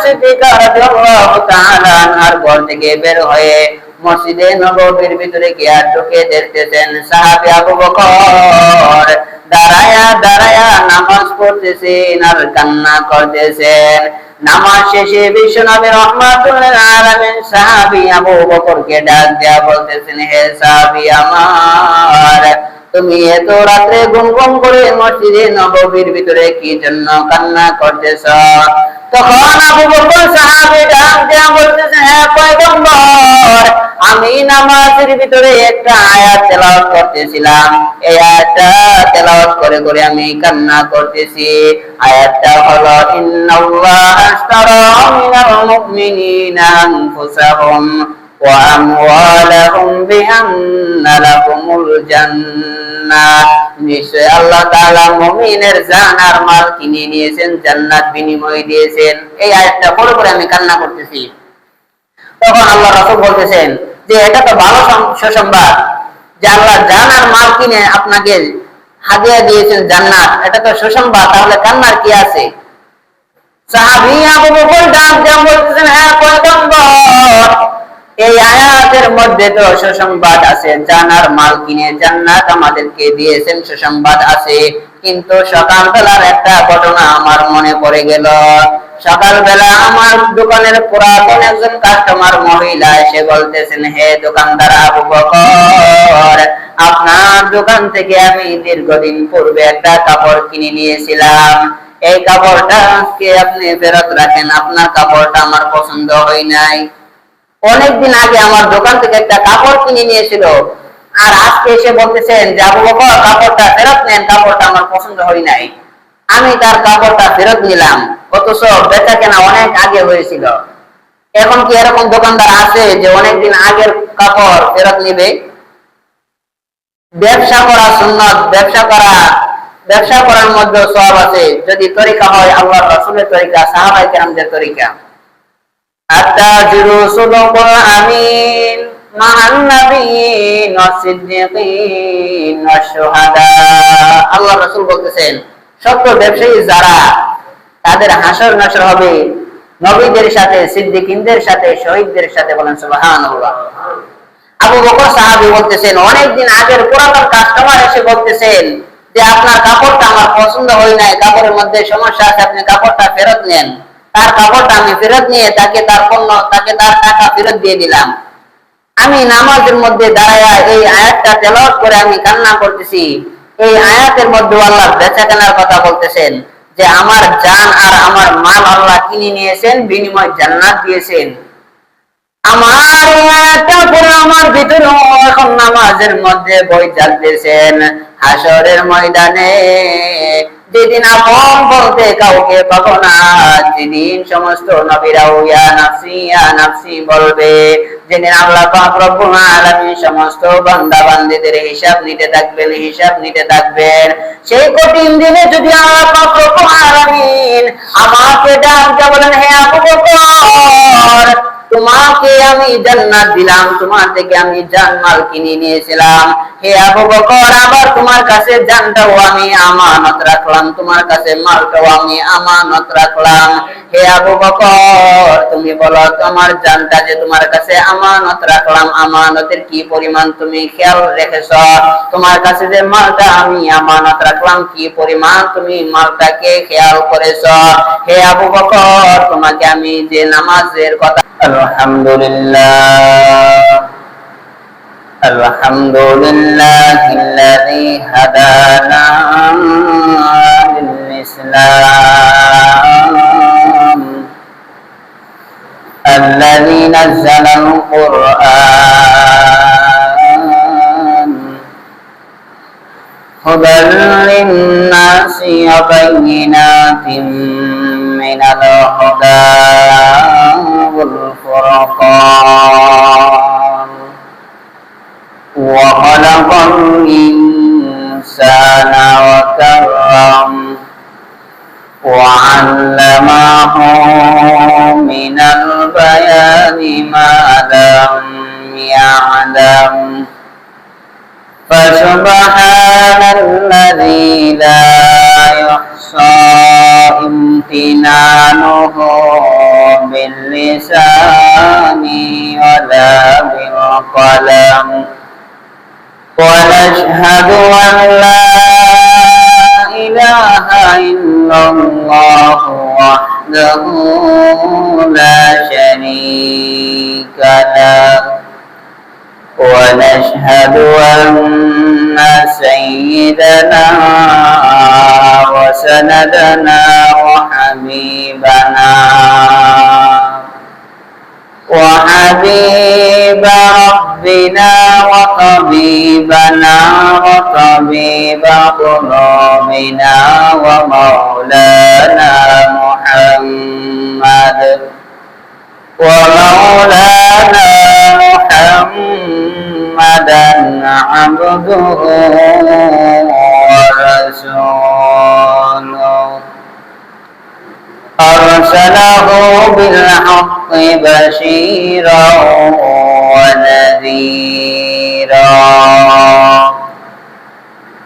সিদ্দিকা রাদিয়াল্লাহু তাআলা আনহার ঘর থেকে বের হয়ে মসজিদে নববীর ভিতরে গিয়ে ঢুকে দেখতেছেন সাহাবী আবু বকর দাঁড়ায়া দাঁড়ায়া নামাজ পড়তেছেন আর কান্না করতেছেন। নামাজ শেষে বিশ্বনবী রাহমাতুল লিল আলামিন সাহাবী আবু বকরকে ডাক দেয়া বলতেছেন, হে সাহাবী আমার, তুমি এত রাতে গুনগুন করে মসজিদে নববীর ভিতরে কি জন্য কান্না করতেছ? তখন আবু বকর সাহাবী ডাক দেয়া বলতেছেন, হে পয়গম্বর, আমি নামাজের ভিতরে একটা আয়াত তেলাওয়াত করতেছিলাম, এই আয়াতটা তেলাওয়াত করে করে আমি কান্না করতেছি। আয়াতটা হলো, ইন্নাল্লাহা আশতারা মিনাল মুমিনিনা আনফুসাহুম ওয়া আমওয়ালাহুম বিআন্না লাহুমুল জান্নাহ, নিশ্চয় আল্লাহ তাআলা মুমিনের জান আর মাল কিনে নিয়েছেন, জান্নাত বিনিময় দিয়েছেন। এই আয়াতটা পড়ে পড়ে আমি কান্না করতেছি। তখন আল্লাহ রাসূল বলতেছেন যে এটা তো ভালো সুসংবাদ যে আল্লাহ জান আর মাল কিনে আপনাকে হাদিয়া দিয়েছেন জান্নাত, এটা তো সুসংবাদ, তাহলে কান্নার কি আছে? সাহাবী আবু বকর ডাক দিয়ে বলতেছেন, হ্যাঁ পয়গম্বর, এই আয়াতের মধ্যে তো সুসংবাদ আছে, জান আর মাল কিনে জান্নাত আমাদেরকে দিয়েছেন, সুসংবাদ আছে। কিন্তু সকালবেলার একটা ঘটনা আমার মনে পড়ে গেল। সকালবেলা আমার দোকানের পুরাতন একজন কাস্টমার মহিলা এসে বলতেছেন, হে দোকানদার আবু বকর, আপনার দোকান থেকে আমি দীর্ঘদিন পূর্বে একটা কাপড় কিনে নিয়েছিলাম, এই কাপড়টা আজকে আপনি ফেরত রাখেন, আপনার কাপড়টা আমার পছন্দ হয় নাই। অনেকদিন আগে আমার দোকান থেকে একটা কাপড় কিনে নিয়েছিল, আর আজকে এসে বলতেছেন যে আবু বকর কাপড়টা ফেরত নেন, কাপড়টা আমার পছন্দ হয় নাই। আমি তার কাপড়টা ফেরত নিলাম, অথচ বেচা কেনা অনেক আগে হয়েছিল। এখন কি এরকম দোকানদার আছে যে অনেকদিন আগের কাপড় ফেরত নিবে? ব্যবসা করা সুন্নাত, ব্যবসা করার মধ্যে সওয়াব আছে, যদি তরিকা হয় আল্লাহর রাসূলের তরিকা, সাহাবায়ে কেরামদের তরিকা। আত-তাজিরু সুদুকুল আমিন মা'আন নাবিয়্যিন ওয়াস সিদ্দিকিন ওয়াশ শুহাদা। আল্লাহর রাসূল বলতেছেন, সত্য ব্যবসায়ী যারা, তাদের হাসর নাসর হবে নবীদের সাথে, সিদ্দিকিনদের সাথে, শহীদদের সাথে। বলেন সুবহানাল্লাহ। আবু বকর সাহাবী বলতেছেন, অনেকদিন আগের পুরাতন কাস্টমার এসে বলতেছেন যে আপনার কাপড়টা আমার পছন্দ হয় নাই, কাপড়ের মধ্যে সমস্যা আছে, আপনি কাপড়টা ফেরত নেন। তার কাপড়টা আমি ফেরত নিয়ে তাকে তার টাকা ফেরত দিয়ে দিলাম। আমি নামাজের মধ্যে দাঁড়ায়া এই আয়াতটা তেলাওয়াত করে আমি কান্না করতেছি। এই আয়াতের মধ্যে আল্লাহ বেচা কেনার কথা বলতেছেন যে আমার জান আর আমার মাল আল্লাহ কিনে নিয়েছেন, বিনিময় জান্নাত দিয়েছেন। আমার আয়াতটা পড়ে আমার ভিতরে এখন নামাজের মধ্যে বই চালতেছেন। হাসরের ময়দানে যেদিন আপন বলতে কাউকে পাবো না, যেদিন সমস্ত নবীরাও ইয়া নাফসি বলবে, যেদিন আল্লাহ পাক রব্বুল আলামিন সমস্ত বান্দা বান্দীদের হিসাব নিতে থাকবেন, সেই কঠিন দিনে যদি আল্লাহ পাক রব্বুল আলামিন আমাকে ডাক দিয়ে বলেন, হে আবু বকর, তোমাকে আমি জান্নাত দিলাম, তোমার থেকে আমি জানমাল কিনে নিয়েছিলাম, হে আবু বকর, আবার তোমার কাছে জানটাও আমি আমানত রাখলাম, তোমার কাছে মালটাও আমি আমানত রাখলাম। হে আবু বকর, তুমি বলো, তোমার জানটা যে তোমার কাছে আমানত রাখলাম, আমানতের কি পরিমাণ তুমি খেয়াল রেখেছ? তোমার কাছে যে মালটা আমি আমানত রাখলাম, কি পরিমাণ তুমি মালটাকে খেয়াল করেছ? হে আবু বকর, তোমাকে আমি যে নামাজের কথা, আলহামদুলিল্লাহিল্লাযী হাদানা লিল-ইসলাম আল্লাযী নাযালাল কুরআন হুদাল লিন-নাসি ওয়া বায়িনাতিন মিনাল হুদা ওয়াল ফুরকান ওয়া খালাকাল ইনসানা ওয়া কাররাম ওয়া আল্লামাহু মিনাল বায়ানি মা লাম ইয়ালাম ফাসুবহানাল্লাযী লা ইহসা ইমতিনানুহু القلم ونشهد أن لا إله إلا الله وحده لا شريك له ونشهد أن سيدنا وسندنا وحبيب ربنا وطبيبنا وطبيب قلوبنا ومولانا محمدا عبده ورسوله أرسله بالحق بشيرا ونذيرا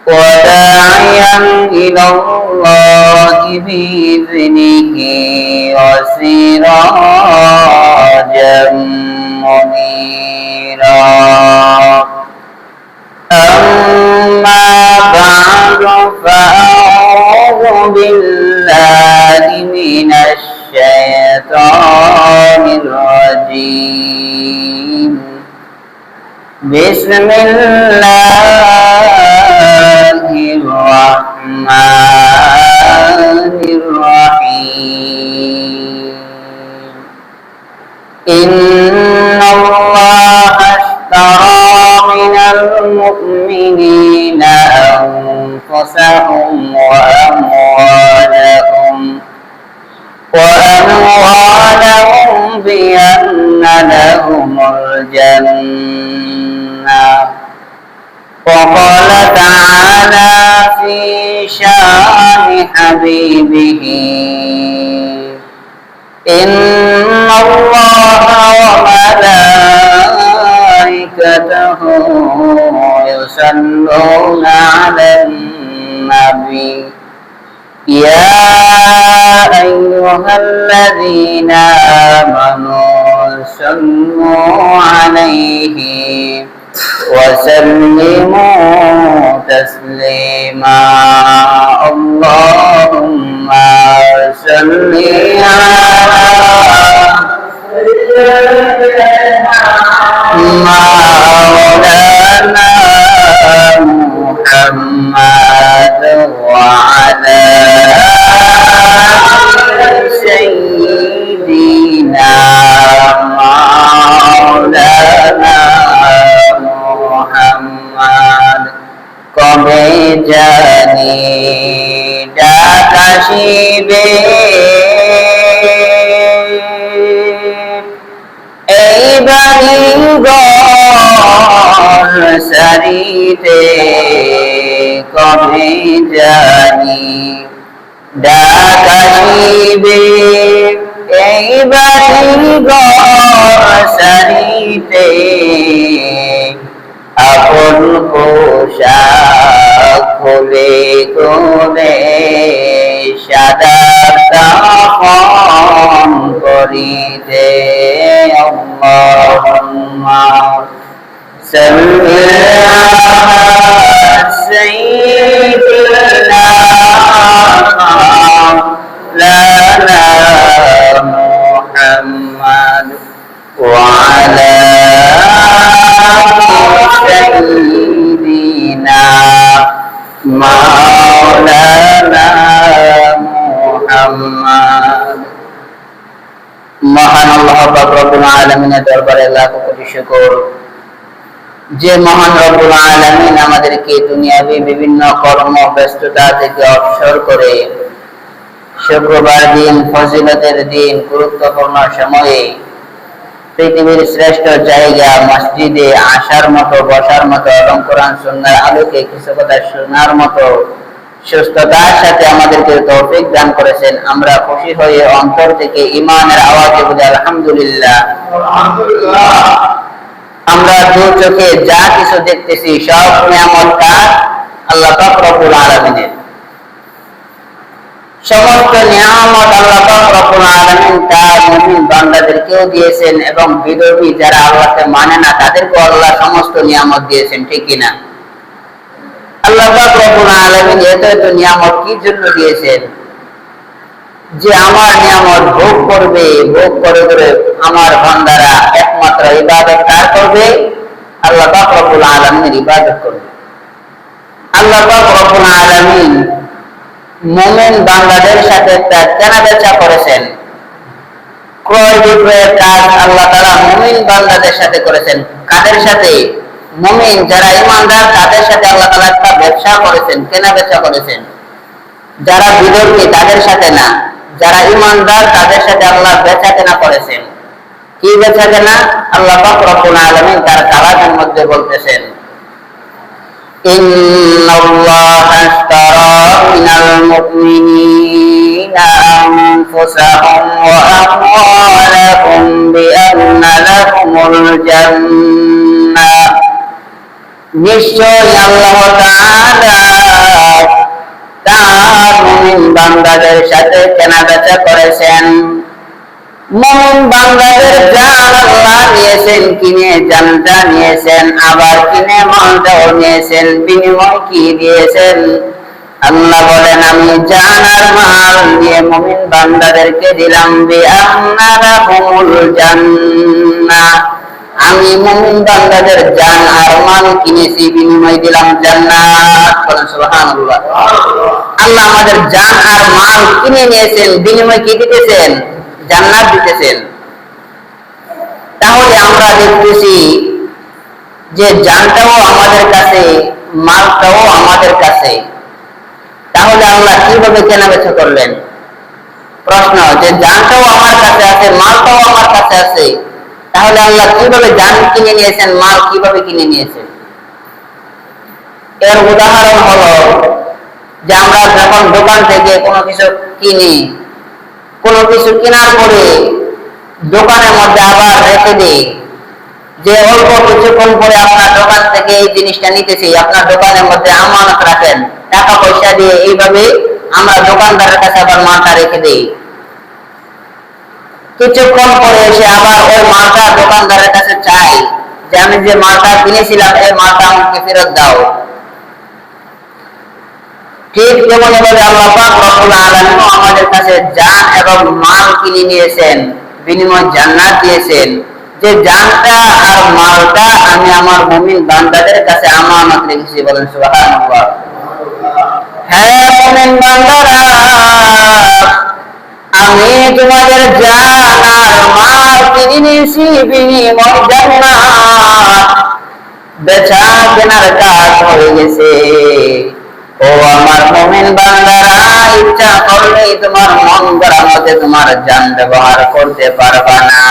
وداعيا إلى الله بإذنه وسراجا منيرا أما بعد فأعوذ بالله من الشيطان الرجيم بسم الله الرحمن الرحيم إن الله اشترى من المؤمنين أنفسهم وأموالهم بأن لهم الجنة وقال تعالى في شان حبيبه إن الله وملائكته يصلون على النبي يا أيها الذين آمنوا صلوا عليه وسلموا تسليما اللهم صل على مولانا محمد وعلى سيدنا مولانا محمد কবে জানি ডাকাশিবে এই বাড়ি ঘর সারিতে কবে জানি ডাকাশিবে এই বাড়ি ঘর সারিতে আপন পোশাক খুলে খুলে সাদা কাফন করিতে আল্লাহুম্মা সাল্লি আলা সাইয়্যিদিনা লানা মুহাম্মাদ ওয়া আলা سيدنا مولانا محمد মহান আল্লাহ পাক রব্বুল আলামিনের দরবারে লাখ কোটি শুকর যে মহান রব্বুল আলামিন আমাদেরকে দুনিয়াবি বিভিন্ন কর্ম ব্যস্ততা থেকে অবসর করে শুক্রবার দিন ফজিলতের দিন গুরুত্বপূর্ণ সময়ে পৃথিবীর শ্রেষ্ঠ জায়গা মসজিদে আসার মতো বসার মতো এবং কোরআন সুন্নাহর আলোকে কিছু কথা শোনার মতো সুস্থতার সাথে আমাদেরকে তৌফিক দান করেছেন। আমরা খুশি হয়ে অন্তর থেকে ঈমানের আওয়াজে বলি আলহামদুলিল্লাহ। আমরা দু চোখে যা কিছু দেখতেছি সব নিয়ামত কার? আল্লাহ পাক রব্বুল আলামিনের। সমস্ত নিয়ামত আল্লাহ পাক রব্বুল আলামিন তার মুমিন বান্দাদেরকেও দিয়েছেন এবং বিধর্মী যারা আল্লাহকে মানে না তাদেরকেও আল্লাহ সমস্ত নিয়ামত দিয়েছেন, ঠিক কিনা? আল্লাহ পাক রব্বুল আলামিন এত নিয়ামত কি জন্য দিয়েছেন? যে আমার নিয়ামত ভোগ করবে, ভোগ করে করে আমার বান্দারা একমাত্র ইবাদত কার করবে? আল্লাহ পাক রব্বুল আলামিনের ইবাদত করবে। আল্লাহ পাক রব্বুল আলামিন মুমিন বান্দাদের সাথে কেনাবেচা করেছেন, ক্রয় বিক্রয়ের কাজ আল্লাহ তাআলা মুমিন বান্দাদের সাথে করেছেন। কাদের সাথে? মুমিন যারা ঈমানদার তাদের সাথে আল্লাহ তাআলা একটা ব্যবসা করেছেন, কেনাবেচা করেছেন। যারা বিধর্মী তাদের সাথে না, যারা ঈমানদার তাদের সাথে আল্লাহ বেচা কেনা করেছেন। কি বেচা কেনা? আল্লাহ পাক রব্বুল আলামিন তার কালামের মধ্যে বলতেছেন, ইন্নাল্লাহা আশতারা মিনাল মুমিনিনা আনফুসাহুম ওয়া আমওয়ালাহুম বিআন্না লাহুমুল জান্নাহ। নিশ্চয়ই আল্লাহ তাআলা তার মুমিন বান্দাদের সাথে কেনাবেচা করেছেন। মুমিন বান্দাদের জান আল্লাহ নিয়েছেন, কিনে জানটা নিয়েছেন, আবার কিনে মালটাও নিয়েছেন। বিনিময় কি দিয়েছেন? আল্লাহ বলেন, আমি জান আর মাল নিয়ে মুমিন বান্দাদেরকে দিলাম। বিআন্না লাহুমুল জান্নাহ, আমি মুমিন বান্দাদের জান আর মাল কিনেছি, বিনিময় দিলাম জান্নাত। বলেন সুবহানাল্লাহ। আল্লাহ আমাদের জান আর মাল কিনে নিয়েছেন, বিনিময় কি দিতেছেন? জান্নাত দিতেছেন। তাহলে আমরা দেখতেছি যে জানটাও আমাদের কাছে, মালটাও আমাদের কাছে। তাহলে আল্লাহ কিভাবে কেনাবেচা করলেন? প্রশ্ন, যে জানটাও আমার কাছে আছে, মালটাও আমার কাছে আছে, তাহলে আল্লাহ কিভাবে জান কিনে নিয়েছেন, মাল কিভাবে কিনে নিয়েছেন? এর উদাহরণ হলো যে আমরা যখন দোকান থেকে কোনো কিছু কিনি, কোনো কিছু কেনার পরে দোকানের মধ্যে আবার রেখে দিই, যে অল্প কিছুক্ষণ পরে আপনার দোকান থেকে এই জিনিসটা নিতেছি, আপনার দোকানের মধ্যে আমানত রাখেন, টাকা পয়সা দিয়ে এইভাবে আমরা দোকানদারের কাছে আবার মালটা রেখে দিই। কিছুক্ষণ পরে এসে আবার ওই মালটা দোকানদারের কাছে চাই যে আমি যে মালটা কিনেছিলাম এই মালটা আমাকে ফেরত দাও। ঠিক যেমন এভাবে আল্লাহ পাক রব্বুল আলামিন আমাদের কাছে জান এবং মাল কিনে নিয়েছেন, বিনিময় জান্নাত দিয়েছেন। যে জানটা আর মালটা আমি আমার মুমিন বান্দাদের কাছে আমানত রেখেছি। বলেন সুবহানাল্লাহ। হ্যাঁ মুমিন বান্দারা, আমি তোমাদের জান আর মাল কিনে নিয়েছি, বিনিময় জান্নাত। বেচা কেনার কাজ হয়ে গেছে। ও আমার মুমিন বান্দারা, ইচ্ছা করলেই তোমার মন গড়া মতে তোমার জান ব্যবহার করতে পারবা না।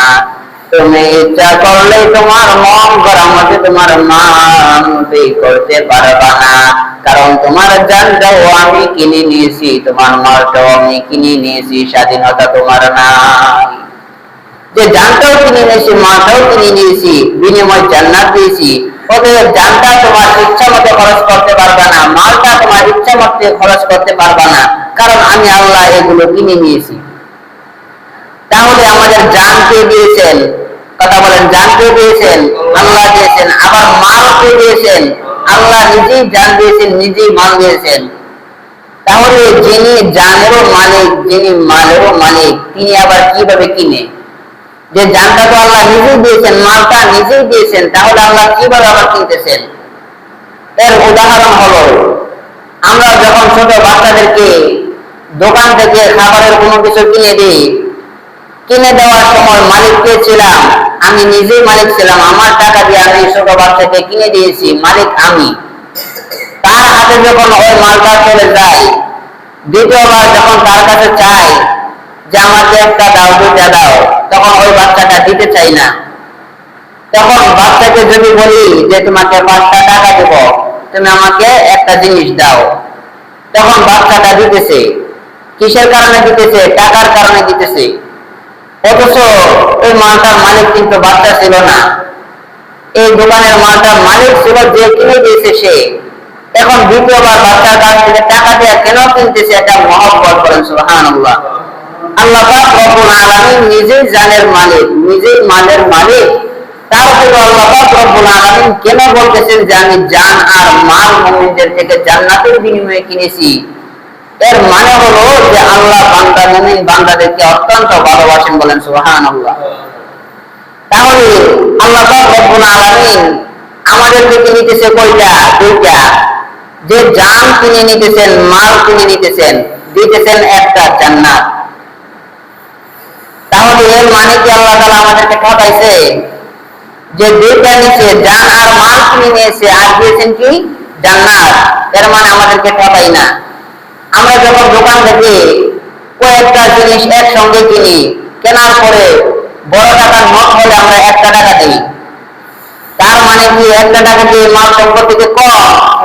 তুমি ইচ্ছা করলেই তোমার মন গড়া মতে তোমার মান করতে পারবা না। কারণ তোমার জানটাও আমি কিনে নিয়েছি, তোমার মালটাও আমি কিনে নিয়েছি, স্বাধীনতা তোমার নাই। যে জানটাও কিনে নিয়েছি, মালটাও কিনে নিয়েছি, বিনিময় জান্নাত দিয়েছি। অতএব জানটা তোমার ইচ্ছা মতো খরচ করতে পারবা না, মালটা তোমার ইচ্ছা মতো খরচ করতে পারবা না, কারণ আমি আল্লাহ এগুলো কিনে নিয়েছি। তাহলে আমাদের জান কে দিয়েছেন? কথা বলেন, জান কে দিয়েছেন? আল্লাহ দিয়েছেন। আবার মাল কে দিয়েছেন? আল্লাহ নিজেই জান দিয়েছেন, নিজেই মাল দিয়েছেন। তাহলে যিনি জানেরও মালিক, যিনি মালেরও মালিক, তিনি আবার কিভাবে কিনে? যে জানটা তো আল্লাহ নিজেই দিয়েছেন, মালটা নিজেই দিয়েছেন, তাহলে আল্লাহ কিভাবে আবার কিনতেছেন? এর উদাহরণ হলো, আমরা যখন ছোট বাচ্চাদেরকে দোকান থেকে খাবারের কোনো কিছু কিনে দিই, কিনে দেওয়ার সময় মালিক কে ছিলাম? আমি নিজেই মালিক ছিলাম। আমার টাকা দিয়ে আমি ছোট বাচ্চাকে কিনে দিয়েছি, মালিক আমি। তার হাতে যখন ওই মালটা চলে যায়, দ্বিতীয়বার যখন তার কাছে চাই যে আমাকে একটা দাও, দুইটা দাও, তখন ওই বাচ্চাটা দিতে চাই না। তখন বাচ্চাকে যদি বলি যে তোমাকে 5টা টাকা দেব, তুমি আমাকে একটা জিনিস দাও, তখন বাচ্চাটা দিতেছে। কিসের কারণে দিতেছে? টাকার কারণে দিতেছে। অথচ ওই মালটার মালিক কিন্তু বাচ্চা ছিল না, এই দোকানের মালটার মালিক ছিল যে কিনে দিয়েছে সে। এখন দ্বিতীয়বার বাচ্চার কাছ থেকে টাকা দিয়ে কেন কিনতেছে? এটা মহব্বত, বলেন সুবহানাল্লাহ। আল্লাহ পাক রব্বুল আলামিন নিজেই জানের মালিক, নিজেই মালের মালিক। তারপরে আল্লাহ পাক রব্বুল আলামিন কেন বলতেছেন যে আমি জান আর মাল মুমিনদের থেকে জান্নাতের বিনিময়ে কিনেছি? এর মানে হলো যে আল্লাহ বান্দা মুমিন বান্দাদেরকে অত্যন্ত ভালোবাসেন, বলেন সুবহানাল্লাহ। তাহলে আল্লাহ পাক রব্বুল আলামিন আমাদের থেকে নিতেছে কয়টা? দুইটা। যে জান কিনে নিতেছেন, মাল কিনে নিতেছেন, দিতেছেন একটা জান্নাত। তাহলে এর মানে কি আল্লাহ তাআলা আমাদেরকে ঠকাইছে? যে দুইটা নিচে জান আর মাল কিনে নিয়েছে আর দিয়েছেন কি? জান্নাত। এর মানে আমাদেরকে ঠকাই না। আমরা যখন দোকান থেকে কয়েকটা জিনিস একসঙ্গে কিনি, কেনার পরে বড় টাকার নোট হলে আমরা একটা টাকা দিই। তার মানে কি একটা টাকা দিয়ে মাল সম্পদ থেকে কম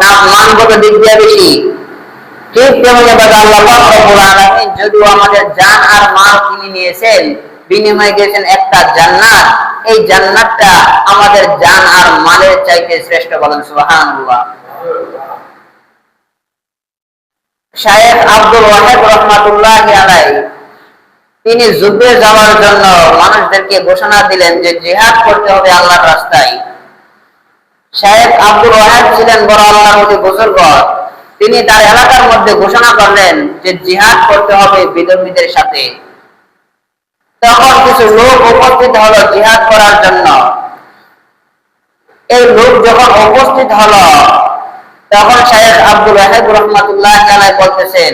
না মানগত দিক দিয়ে বেশি? ঠিক তেমনি আল্লাহ পাক রব্বুল আলামিন যদিও আমাদের জান আর মাল কিনে নিয়েছেন, বিনিময়ে দিয়েছেন একটা জান্নাত। এই জান্নাতটা আমাদের জান আর মালের চাইতে শ্রেষ্ঠ, বলেন সুবহানাল্লাহ। শায়েখ আব্দুল ওয়াহিদ রাহমাতুল্লাহি আলাইহি তিনি যুদ্ধে যাওয়ার জন্য মানুষদেরকে ঘোষণা দিলেন যে জিহাদ করতে হবে আল্লাহর রাস্তায়। শায়েখ আব্দুল ওয়াহিদ ছিলেন বড় আল্লাহর প্রতি বুজুর্গ। তিনি তার এলাকার মধ্যে ঘোষণা করলেন যে জিহাদ করতে হবে বিধর্মীদের সাথে। তখন কিছু লোক উপস্থিত হলো জিহাদ করার জন্য। এই লোক যখন উপস্থিত হলো, তখন শায়েখ আব্দুল ওয়াহিদ রাহমাতুল্লাহি আলাইহি বলতেছেন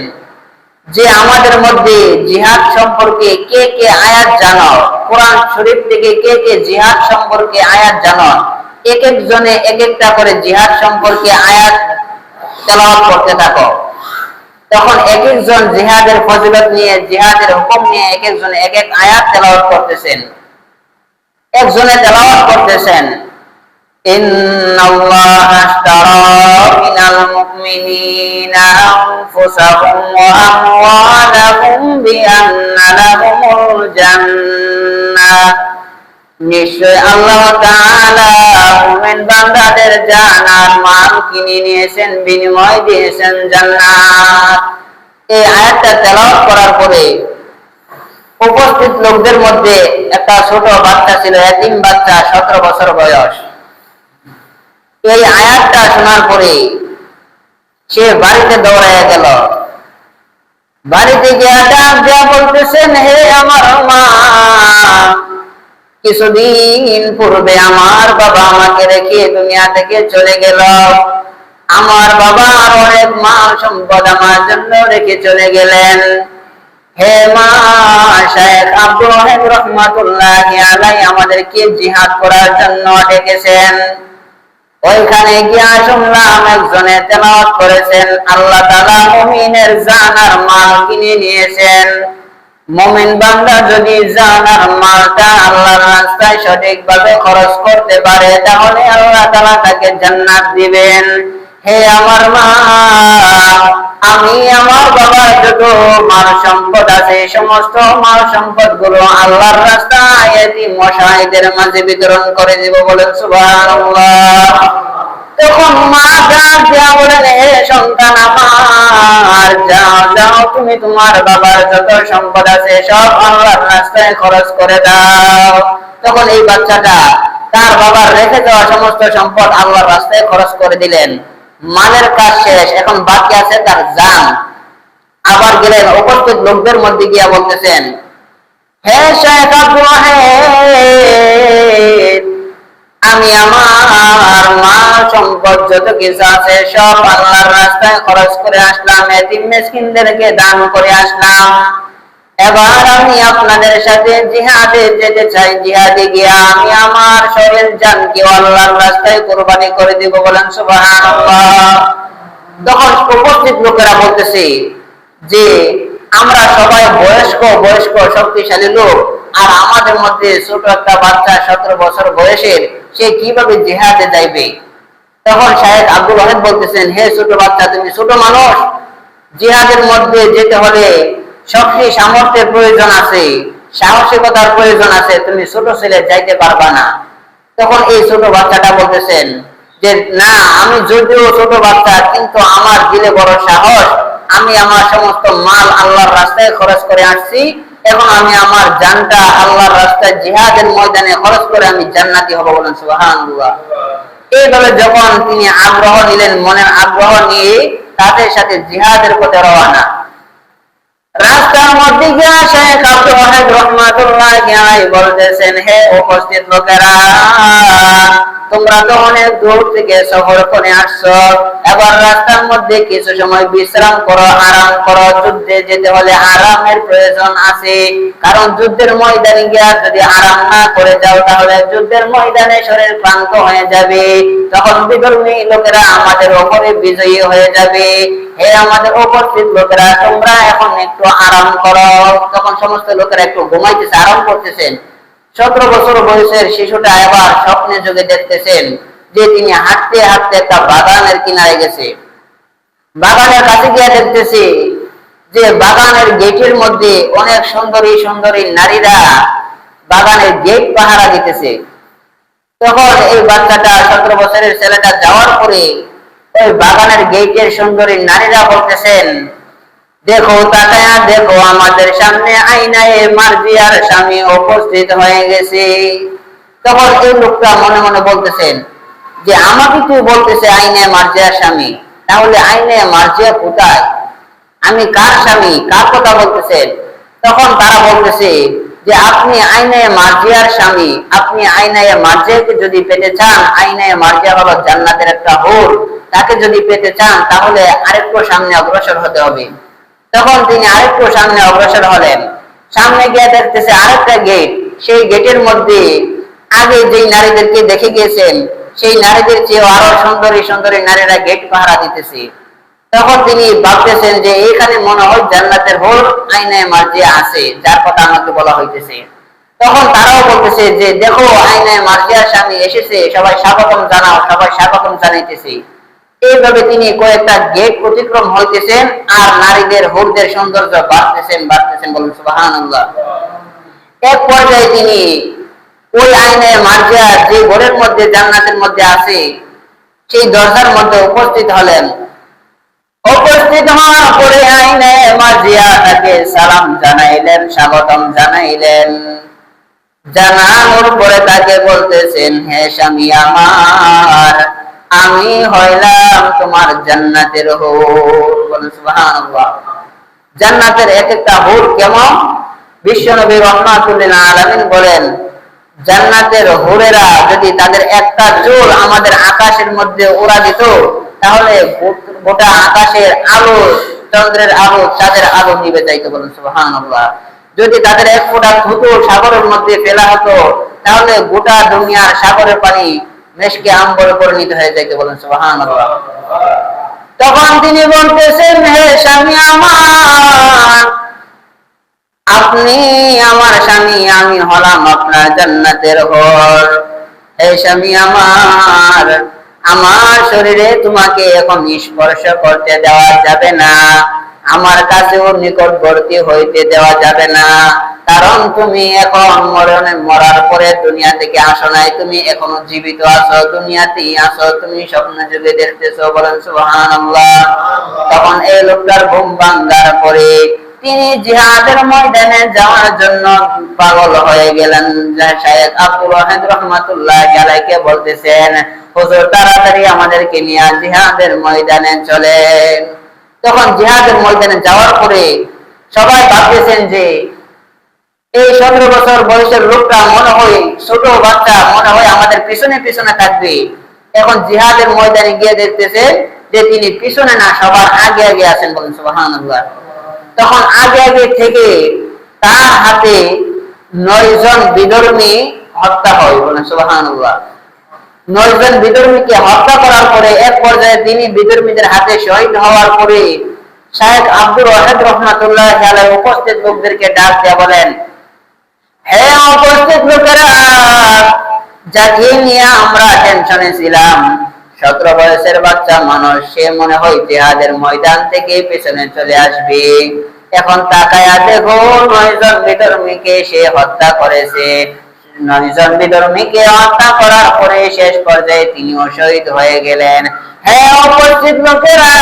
যে আমাদের মধ্যে জিহাদ সম্পর্কে কে কে আয়াত জানো? কোরআন শরীফ থেকে কে কে জিহাদ সম্পর্কে আয়াত জানো? এক একজনে এক একটা করে জিহাদ সম্পর্কে আয়াত তেলাওয়াত করতে থাকো। তখন এক একজন জিহাদের ফজিলত নিয়ে, জিহাদের হুকুম নিয়ে এক একজনে এক এক আয়াত তেলাওয়াত করতেছেন। একজনে তেলাওয়াত করতেছেন ইন্নাল্লাহা আশতারা মিনাল মুমিনিনা আনফুসাহুম ওয়া আমওয়ালাহুম বিআন্না লাহুমুল জান্নাহ। নিশ্চয় আল্লাহ তাআলা মুমিন বান্দাদের জান আর মাল কিনে নিয়েছেন, বিনিময় দিয়েছেন জান্নাত। এই আয়াতটা তেলাওয়াত করার পরে উপস্থিত লোকদের মধ্যে একটা ছোট বাচ্চা ছিল, এতিম বাচ্চা, 17 বছর বয়স। এই আয়াতটা শোনার পরে সে বাড়িতে দৌড়াইয়া গেল। বাড়িতে গিয়ে ডাক দিয়া বলতেছেন, হে আমার মা, কিছুদিন পূর্বে আমার বাবা আমাকে রেখে দুনিয়া থেকে চলে গেল। আমার বাবা আর অনেক মাল সম্পদ আমার জন্য রেখে চলে গেলেন। হে মা, শায়েখ আব্দুল ওয়াহিদ রাহমাতুল্লাহি আলাইহি আমাদেরকে জিহাদ করার জন্য ডেকেছেন। ওইখানে গিয়া শুনলাম একজনে তেলাওয়াত করেছেন আল্লাহ তাআলা মুমিনের জান আর মাল কিনে নিয়েছেন। মুমিন বান্দা যদি জান আর মালটা আল্লাহর রাস্তায় সঠিকভাবে খরচ করতে পারে, তাহলে আল্লাহ তাআলা তাকে জান্নাত দিবেন। হে আমার মা, আমি আমার বাবার যত মাল সম্পদ আছে, সমস্ত মাল সম্পদ গুলো আল্লাহর রাস্তায় এতিম অসহায়দের মাঝে বিতরণ করে দিব, বলেন সুবহানাল্লাহ। তখন মা ডাক দিয়া বলেন, হে সন্তান আমার, যাও যাও, তুমি তোমার বাবার যত সম্পদ আছে সব আল্লাহর রাস্তায় খরচ করে দাও। তখন এই বাচ্চাটা তার বাবার রেখে যাওয়া সমস্ত সম্পদ আল্লাহর রাস্তায় খরচ করে দিলেন। মালের কাজ শেষ, এখন বাকি আছে তার জান। আবার গেলেন উপস্থিত লোকদের মধ্যে গিয়া বলতেছেন, হে শায়েখ আব্দুল ওয়াহিদ, আমি আমার মাল সম্পদ যত কিছু আছে সব আল্লাহর রাস্তায় খরচ করে আসলাম, এতিম মিসকিনদেরকে দান করে আসলাম। এবার আমি আপনাদের সাথে জিহাদে যেতে চাই। জিহাদে গিয়ে আমি আমার শরীর জানকে আল্লাহর রাস্তায় কুরবানি করে দিব, বলেন সুবহানাল্লাহ। তখন উপস্থিত লোকেরা বলতেছে যে আমরা সবাই বয়স্ক শক্তিশালী লোক, আর আমাদের মধ্যে ছোট একটা বাচ্চা 17 বছর বয়সের, সে কিভাবে জিহাদে যাইবে? তখন শায়েখ আব্দুল ওয়াহিদ বলতেছেন, হে ছোট বাচ্চা, তুমি ছোট মানুষ, জিহাদের মধ্যে যেতে হলে শক্তি সামর্থ্যের প্রয়োজন আছে, সাহসিকতার প্রয়োজন আছে, তুমি ছোট ছেলে যাইতে পারবা না। তখন এই ছোট বাচ্চাটা বলতেছেন যে না, আমি যদিও ছোট বাচ্চা কিন্তু আমার দিলে বড় সাহস, আমি আমার সমস্ত মাল আল্লাহর রাস্তায় খরচ করে আসছি, এখন আমি আমার জানটা আল্লাহর রাস্তায় জিহাদের ময়দানে খরচ করে আমি জান্নাতি হব, বলেন সুবহানাল্লাহ। এইভাবে যখন তিনি আগ্রহ নিলেন, মনের আগ্রহ নিয়ে তাদের সাথে জিহাদের পথে রওনা। রাস্তার মধ্যে গিয়ে শেখ আব্দুল ওয়াহিদ রাহমাতুল্লাহ আলাইহি বলতেছেন, হে উপস্থিত লোকেরা, তোমরা তো অনেক দূর থেকে সফর করে আসছো, এবার রাস্তার মধ্যে কিছু সময় বিশ্রাম করো, আরাম করো। যুদ্ধে যেতে হলে আরামের প্রয়োজন আছে, কারণ যুদ্ধের ময়দানে গিয়ে যদি আরাম না করে যাও তাহলে যুদ্ধের ময়দানে শরীর ক্লান্ত হয়ে যাবে, তখন বিধর্মী লোকেরা আমাদের উপরে বিজয়ী হয়ে যাবে। হে আমাদের উপস্থিত লোকেরা, তোমরা এখন একটু আরাম করো। তখন সমস্ত লোকেরা একটু ঘুমাইতেছে, আরাম করতেছেন। 17 বছর বয়সের শিশুটা এবার স্বপ্নে যোগে দেখতেছেন যে তিনি হাঁটতে হাঁটতে একটা বাগানের কিনারে গেছে। বাগানের কাছে গিয়ে দেখতেছে যে বাগানের গেটের মধ্যে অনেক সুন্দরী সুন্দরী নারীরা বাগানের গেট পাহারা দিতেছে। তখন এই বাচ্চাটা, 17 বছরের ছেলেটা যাওয়ার পরে ওই বাগানের গেটের সুন্দরী নারীরা বলতেছেন, দেখো তাকায়া দেখো, আমাদের সামনে আয়নায়ে মারজিয়ার স্বামী উপস্থিত হয়ে গেছে। তখন এই লোকটা মনে মনে বলতেছেন যে আমাকে তুই বলতেছে আয়নায়ে মারজিয়ার স্বামী, তাহলে আয়নায়ে মারজিয়া কোথায়? আমি কার স্বামী? কার কথা বলতেছেন? তখন তারা বলতেছে যে আপনি আয়নায়ে মারজিয়ার স্বামী, আপনি আয়নায়ে মারজিয়াকে যদি পেতে চান, আয়নায়ে মারজিয়া হলো জান্নাতের একটা হুর, তাকে যদি পেতে চান তাহলে আরেকটু সামনে অগ্রসর হতে হবে। তখন তিনি আরেকটু সামনে অগ্রসর হলেন। সামনে গিয়ে দেখতেছে আরেকটা গেট। সেই গেটের মধ্যে আগে যেই নারীদেরকে দেখে গিয়েছেন সেই নারীদের চেয়ে আরো সুন্দরী সুন্দরী নারীরা গেট পাহারা দিতেছে। তখন তিনি ভাবতেছেন যে এখানে মনে হয় জান্নাতের হুর আয়নায়ে মারজিয়া আছে, যার কথা আমাকে বলা হইতেছে। তখন তারাও বলতেছে যে দেখো আয়নায়ে মারজিয়ার স্বামী এসেছে, সবাই স্বাগতম জানাও, সবাই স্বাগতম জানাইতেছে। এইভাবে তিনি কয়েকটা গেট অতিক্রম হইতেছেন আর নারীদের হুরদের সৌন্দর্য বাড়তেছেন বাড়তেছেন, বলুন সুবহানাল্লাহ। এক পর্যায়ে তিনি ওই আয়নায়ে মারজিয়া যে ঘরের মধ্যে জান্নাতের মধ্যে আছে সেই দরজার মধ্যে উপস্থিত হলেন। উপস্থিত হওয়ার পরে আয়নায়ে মারজিয়া তাকে সালাম জানাইলেন, স্বাগতম জানাইলেন। জানানোর পরে তাকে বলতেছেন, হে স্বামী আমার, আমি হইলাম তোমার জান্নাতের হুর, বলুন সুবহানাল্লাহ। জান্নাতের এক একটা হুর কেমন? বিশ্বনবী রাহমাতুল্লিল আলামিন বলেন, জান্নাতের হুরেরা যদি তাদের একটা চুল আমাদের আকাশের মধ্যে উড়া দিত তাহলে গোটা আকাশের আলো, চন্দ্রের আলো, চাঁদের আলো নিভে যাইতো, বলুন সুবহানাল্লাহ। যদি তাদের এক ফোঁটা থুতু সাগরের মধ্যে ফেলা হতো তাহলে গোটা দুনিয়ার সাগরের পানি মেশকে আম্বরে পরিণত হয়ে যাইতে, বলেন সুবহানাল্লাহ। তখন তিনি বলতেছেন, হে স্বামী আমার, আপনি আমার স্বামী, আমি হলাম আপনার জান্নাতের হুর। হে স্বামী আমার, আমার শরীরে তোমাকে এখন স্পর্শ করতে দেওয়া যাবে না, আমার কাছেও নিকটবর্তী হইতে দেওয়া যাবে না, কারণ তুমি এখন মরার পরে দুনিয়া থেকে আসো নাই, তুমি এখনো জীবিত আছো, দুনিয়াতেই আছো, তুমি স্বপ্ন যুগে দেখতেছো, বলেন সুবহানাল্লাহ। তখন এই লোকটার ঘুম ভাঙার পরে তিনি জিহাদের ময়দানে যাওয়ার জন্য পাগল হয়ে গেলেন। শেখ আব্দুল ওয়াহিদ রাহমাতুল্লাহ আলাইহি বলতেছেন, হুজুর তাড়াতাড়ি আমাদেরকে নিয়ে জিহাদের ময়দানে চলেন। তখন জিহাদের ময়দানে যাওয়ার পরে সবাই ভাবতেছেন যে এই 17 বছর বয়সের লোকটা মনে হয় ছোট বাচ্চা, মনে হয় আমাদের পিছনে পিছনে থাকবে। এখন জিহাদের ময়দানে গিয়ে দেখতেছে যে তিনি পিছনে না, সবার আগে আগে আছেন, বলেন সুবহানাল্লাহ। তখন আগে আগে থেকে তার হাতে 9 জন বিধর্মী হত্যা হয়, বলেন সুবহানাল্লাহ। 9 জন বিধর্মীকে হত্যা করার পরে এক পর্যায়ে তিনি বিধর্মীদের হাতে শহীদ হওয়ার পরে শেখ আব্দুল ওয়াহিদ রাহমাতুল্লাহ আলাইহি উপস্থিত লোকদেরকে ডাক দিয়ে বলেন, হে উপস্থিত লোকেরা, যাকে নিয়ে আমরা টেনশনে ছিলাম, 17 বছরের বাচ্চা মানুষ, সে মনে হয় জিহাদের ময়দান থেকে পেছনে চলে আসবে। এখন তাকায়া দেখো 9 জন বিধর্মীকে সে হত্যা করেছে। নয়জন বিধর্মীকে হত্যা করার পরে শেষ পর্যায়ে তিনিও শহীদ হয়ে গেলেন। হে উপস্থিত লোকেরা,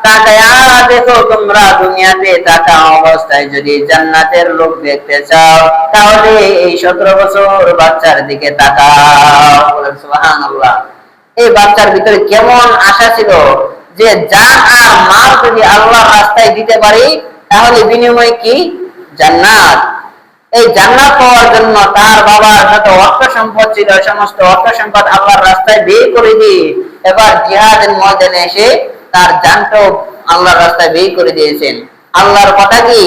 তাকায়া দেখো, তোমরা দুনিয়াতে থাকা অবস্থায় যদি জান্নাতের লোক দেখতে চাও তাহলে এই 17 বছর বাচ্চার দিকে তাকাও। সুবহানাল্লাহ। এই বাচ্চার ভিতরে কেমন আশা ছিল যে জান আর মাল যদি আল্লাহর রাস্তায় দিতে পারি তাহলে বিনিময় কি? জান্নাত। এই জান্নাত পাওয়ার জন্য তার বাবার যত অর্থ সম্পদ ছিল সমস্ত অর্থ সম্পদ আল্লাহর রাস্তায় বের করে দিয়ে এবার জিহাদের ময়দানে এসে তার জানটাও আল্লাহর রাস্তায় বের করে দিয়েছেন। আল্লাহর কথা কি?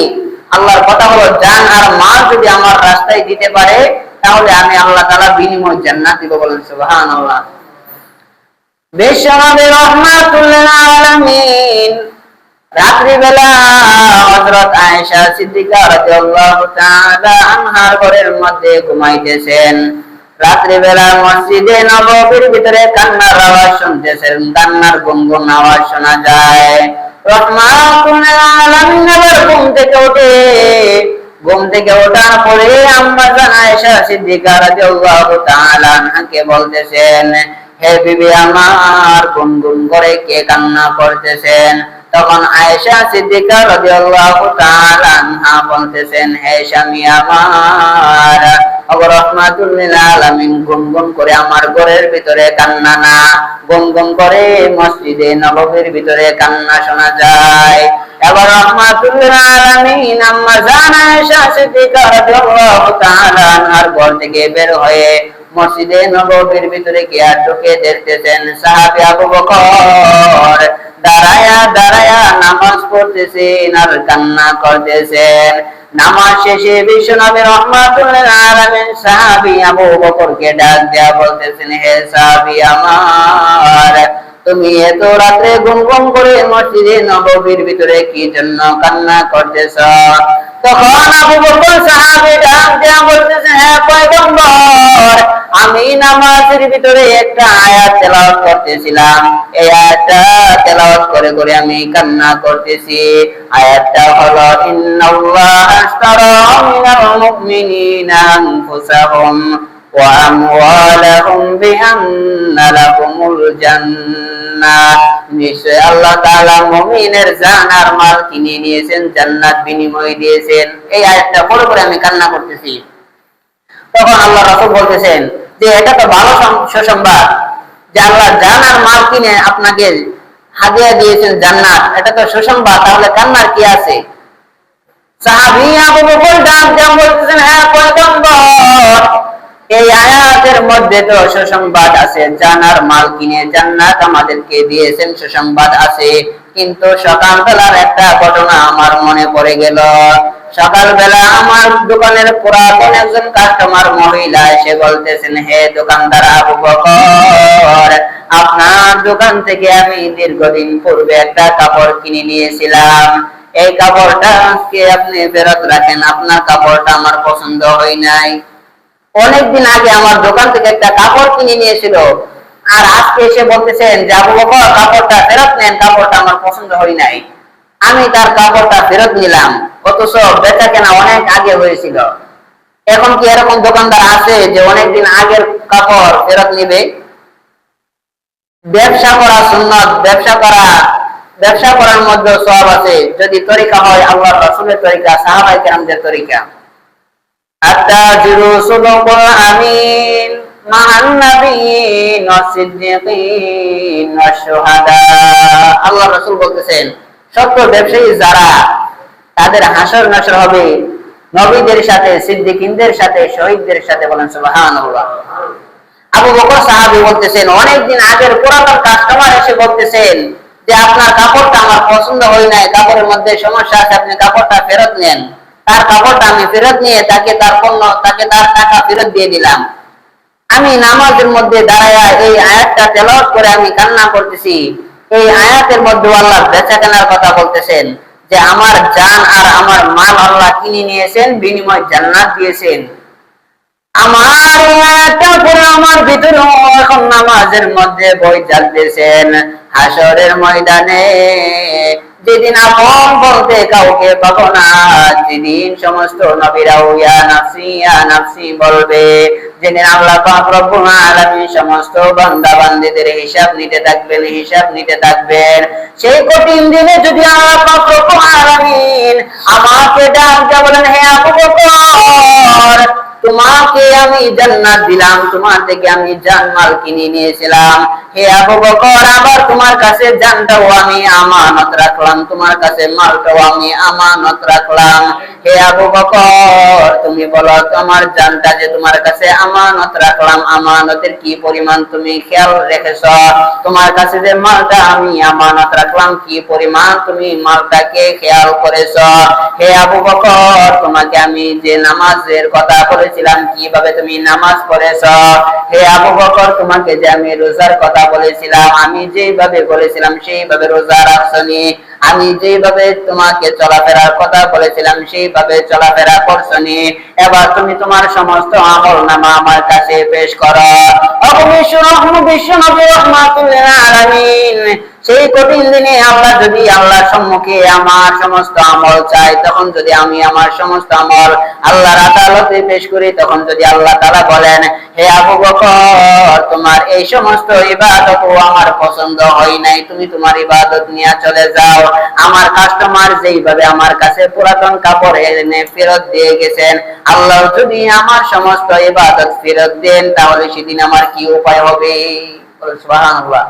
আল্লাহর কথা হলো জান আর মাল যদি আমার রাস্তায় দিতে পারে তাহলে আমি আল্লাহ তাআলা বিনিময় জান্নাত দিব। বলেন সুবহানাল্লাহ। বিশ্বনবী রাহমাতুল লিল আলামিন রাত্রিবেলা হযরত আয়েশা সিদ্দিকা রাদিয়াল্লাহু তাআলা আনহার ঘরের মধ্যে ঘুমাইতেছেন। রাত্রিবেলা মসজিদে নববীর ভিতরে কান্নার আওয়াজ শুনতেছেন, কান্নার গুনগুন আওয়াজ শোনা যায়। রাহমাতুল লিল আলামিন ঘুম থেকে ওঠার পরে আম্মা জান আয়েশা সিদ্দিকা রাদিয়াল্লাহু তাআলা আনহাকে বলতেছেন, হে বিবি আমার, গুনগুন করে কে কান্না করতেছেন? তখন আয়েশা সিদ্দিকা রাদিয়াল্লাহু তাআলা আনহা বলতেছেন, হে স্বামী আমার, রাহমাতুল লিল আলামিন গুনগুন করে আমার ঘরের ভিতরে কান্না না, গুনগুন করে মসজিদে নববীর ভিতরে কান্না শোনা যায়। এবার রাহমাতুল লিল আলামিন আম্মা জান আয়েশা সিদ্দিকা রাদিয়াল্লাহু তাআলা আনহার ঘর থেকে বের হয়ে মসজিদে নববীর ভিতরে গিয়ে ঢুকে দেখতেছেন সাহাবী আবু বকর দাঁড়ায়া দাঁড়ায়া নামাজ পড়তেছেন আর কান্না করতেছেন। নামাজ শেষে বিশ্বনবী রাহমাতুল লিল আলামিন সাহাবী আবু বকরকে ডাক দেয়া বলতেছেন, হে সাহাবী আমার, তুমি এত রাতে গুনগুন করে মসজিদে নববীর ভিতরে কি জন্য কান্না করতেছ? তখন আবু বকর সাহাবী ডাক দেয়া বলতেছেন, হে পয়গম্বর, আমি নামাজের ভিতরে একটা আয়াত তেলাওয়াত করতেছিলাম, এই আয়াতটা তেলাওয়াত করে করে আমি কান্না করতেছি। আয়াতটা হলো, ইন্নাল্লাহা আশতারা মিনাল মুমিনিনা আনফুসাহুম ওয়া আমওয়ালাহুম বিআন্না লাহুমুল জান্নাহ। নিশ্চয় আল্লাহ তাআলা মুমিনের জান আর মাল কিনে নিয়েছেন, জান্নাত বিনিময় দিয়েছেন। এই আয়াতটা পড়ে পড়ে আমি কান্না করতেছি। তখন আল্লাহ রাসূল বলতেছেন যে এটা তো ভালো সুসংবাদ যে আল্লাহ জান আর মাল কিনে আপনাকে হাদিয়া দিয়েছেন জান্নাত, এটা তো সুসংবাদ, তাহলে কান্নার কি আছে? সাহাবী আবু বকর ডাক দিয়ে বলতেছেন, হ্যাঁ পয়গম্বর, এই আয়াতের মধ্যে তো সুসংবাদ আছে, জান আর মাল কিনে জান্নাত আমাদেরকে দিয়েছেন, সুসংবাদ আছে। কিন্তু সকালবেলার একটা ঘটনা আমার মনে পড়ে গেল। সকালবেলা আমার দোকানের পুরাতন একজন কাস্টমার মহিলা এসে বলতেছেন, হে দোকানদার আবু বকর, আপনার দোকান থেকে আমি দীর্ঘদিন পূর্বে একটা কাপড় কিনে নিয়েছিলাম, এই কাপড়টা আজকে আপনি ফেরত রাখেন, আপনার কাপড়টা আমার পছন্দ হয় নাই। অনেকদিন আগে আমার দোকান থেকে একটা কাপড় কিনে নিয়েছিল আর আজকে এসে বলতেছেন যে আবু বকর কাপড়টা ফেরত নেন, কাপড়টা আমার পছন্দ হয় নাই। আমি তার কাপড়টা ফেরত নিলাম, অথচ বেচা কেনা অনেক আগে হয়েছিল। এখন কি এরকম দোকানদার আছে যে অনেকদিন আগের কাপড় ফেরত নিবে? ব্যবসা করা সুন্নাত, ব্যবসা করার মধ্যে সওয়াব আছে যদি তরিকা হয় আল্লাহর রাসূলের তরিকা, সাহাবায়ে কেরামদের তরিকা। আত-তাজিরু সুদুকুল আমিন মা'আন নাবিয়্যিন ওয়াস সিদ্দিকিন ওয়াশ শুহাদা। আল্লাহর রাসূল বলতেছেন, সত্য ব্যবসায়ী যারা, তাদের হাসর নাসর হবে নবীদের সাথে, সিদ্দিকিনদের সাথে, শহীদদের সাথে। বলেন সুবহানাল্লাহ। আবু বকর সাহাবী বলতেছেন, অনেকদিন আগের পুরাতন কাস্টমার এসে বলতেছেন যে আপনার কাপড়টা আমার পছন্দ হয় নাই, কাপড়ের মধ্যে সমস্যা আছে, আপনি কাপড়টা ফেরত নেন। তার কাপড়টা আমি ফেরত নিয়ে তাকে তার টাকা ফেরত দিয়ে দিলাম। আমি নামাজের মধ্যে দাঁড়ায়া এই আয়াতটা তেলাওয়াত করে আমি কান্না করতেছি। এই আয়াতের মধ্যে আল্লাহ বেচা কেনার কথা বলতেছেন যে আমার জান আর আমার মাল আল্লাহ কিনে নিয়েছেন, বিনিময় জান্নাত দিয়েছেন। আমার আয়াতটা পড়ে আমার ভিতরে এখন নামাজের মধ্যে বই চালতেছেন। হাসরের ময়দানে যেদিন আপন বলতে কাউকে পাবো না, যেদিন সমস্ত নবীরাও ইয়া নাফসি বলবে, যেদিন আল্লাহ পাক রব্বুল আলামিন সমস্ত বান্দা বান্দীদের হিসাব নিতে থাকবেন, সেই কঠিন দিনে যদি আল্লাহ পাক রব্বুল আলামিন আমাকে ডাক দিয়ে বলেন, হে আবু বকর, তোমাকে আমি জান্নাত দিলাম, তোমার থেকে আমি জানমাল কিনে নিয়েছিলাম, হে আবু বকর, আবার তোমার কাছে জানটাও আমি আমানত রাখলাম, তোমার কাছে মালটাও আমি আমানত রাখলাম, হে আবু বকর, তুমি বলো তোমার জানটা যে তোমার কাছে আমানত রাখলাম, আমানতের কি পরিমাণ তুমি খেয়াল রেখেছ? তোমার কাছে যে মালটা আমি আমানত রাখলাম, কি পরিমাণ তুমি মালটাকে খেয়াল করেছ? হে আবু বকর, তোমাকে আমি যে নামাজের কথা বলেছিলাম, কিভাবে তুমি নামাজ পড়েছ? হে আবু বকর, তোমাকে যে আমি রোজার কথা বলেছিলাম, আমি যেভাবে বলেছিলাম সেইভাবে রোজা রাখছনি? আমি যেভাবে তোমাকে চলাফেরার কথা বলেছিলাম সেইভাবে চলাফেরা করছনি? এবার তুমি তোমার সমস্ত আমলনামা আমার কাছে পেশ করো। বিশ্বনবী রাহমাতুল আলামিন, সেই কঠিন দিনে আমরা যদি আল্লাহর সম্মুখে আমার সমস্ত আমল চাই, তখন যদি আমি আমার সমস্ত আমল আল্লাহর আদালতে পেশ করি, তখন যদি আল্লাহ তাআলা বলেন, হে আবু বকর, তোমার এই সমস্ত ইবাদত আমার পছন্দ হয় নাই, তুমি তোমার ইবাদত নিয়ে চলে যাও। আমার কাস্টমার যেইভাবে আমার কাছে পুরাতন কাপড় এনে ফেরত দিয়ে গেছেন, আল্লাহ যদি আমার সমস্ত ইবাদত ফেরত দেন, তাহলে সেদিন আমার কি উপায় হবে? সুবহানাল্লাহ।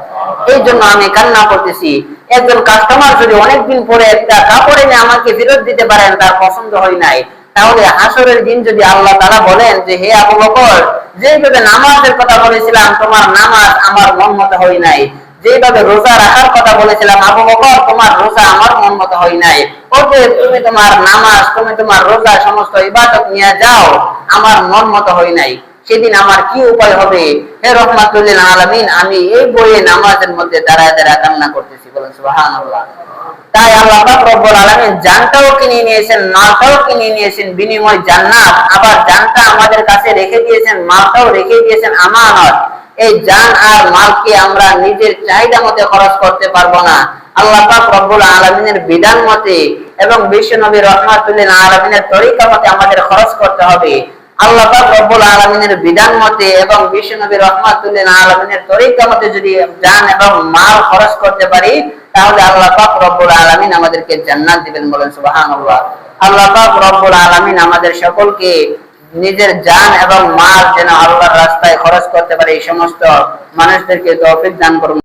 এই জন্য আমি কান্না করতেছি। একজন কাস্টমার যদি অনেকদিন পরে একটা কাপড় এনে আমাকে ফেরত দিতে পারেন, তার পছন্দ হয় নাই, তাহলে হাসরের দিন যদি আল্লাহ তাআলা বলেন যে, হে আবু বকর, যেভাবে নামাজের কথা বলেছিলাম তোমার নামাজ আমার মন মতো হয় নাই, যেভাবে রোজা রাখার কথা বলেছিলাম আবু বকর, তোমার রোজা আমার মন মতো হয় নাই, অতএব তুমি তোমার নামাজ, তুমি তোমার রোজা সমস্ত ইবাদত নিয়ে যাও, আমার মন মতো হয় নাই, সেদিন আমার কি উপায় হবে? হে রাহমাতুল আলামিন, আমি এই বইয়ে নামাজের মধ্যে দাঁড়ায় দাঁড়ায় কান্না করতেছি। বলেন সুবহানাল্লাহ। তাই আল্লাহ পাক রব্বুল আলামিন জানটাও কিনে নিয়েছেন, মালটাও কিনে নিয়েছেন, বিনিময় জান্নাত, আবার জানটা আমাদের কাছে রেখে দিয়েছেন, মালটাও রেখে দিয়েছেন আমানত। এই জান আর মালকে আমরা নিজের চাহিদা মতে খরচ করতে পারবো না, আল্লাহ পাক রব্বুল আলামিনের বিধান মতে এবং বিশ্বনবী রাহমাতুল আলামিনের তরিকা মতে আমাদের খরচ করতে হবে। আল্লাহ পাক রব্বুল আলামিনের বিধান মতে এবং বিশ্বনবী রাহমাতুল আলামিনের তরিকা মতে যদি জান এবং মাল খরচ করতে পারি, তাহলে আল্লাহ পাক রব্বুল আলামিন আমাদেরকে জান্নাত দিবেন। বলেন সুবহানাল্লাহ। আল্লাহ পাক রব্বুল আলামিন আমাদের সকলকে নিজের জান এবং মাল যেন আল্লাহর রাস্তায় খরচ করতে পারে, এই সমস্ত মানুষদেরকে তৌফিক দান করুন।